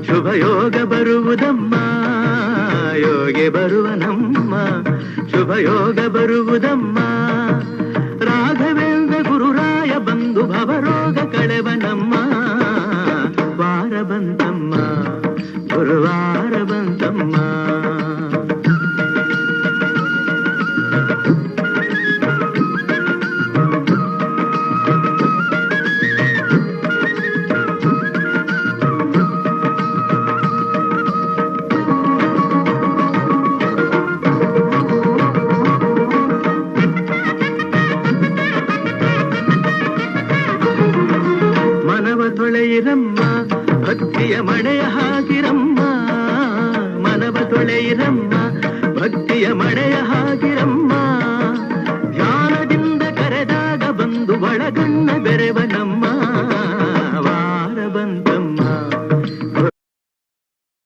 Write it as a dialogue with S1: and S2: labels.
S1: ಶುಭ ಯೋಗ ಬರುವುದಮ್ಮ ಯೋಗಿ ಬರುವನಮ್ಮ ಶುಭ ಯೋಗ ಬರುವುದಮ್ಮ ರಾಘವೇಂದ್ರ ಗುರುರಾಯ ಬಂದು ಭವರೋಗ ಕಳೆವನಮ್ಮ ವಾರ ಬಂತಮ್ಮ ಗುರುವಾರ ಬಂತಮ್ಮ ತೊಳೆಯಿರಮ್ಮ ಭಕ್ತಿಯ ಮಳೆಯ ಹಾಕಿರಮ್ಮ ಮನವ ತೊಳೆಯಿರಮ್ಮ ಭಕ್ತಿಯ ಮಳೆಯ ಹಾಕಿರಮ್ಮ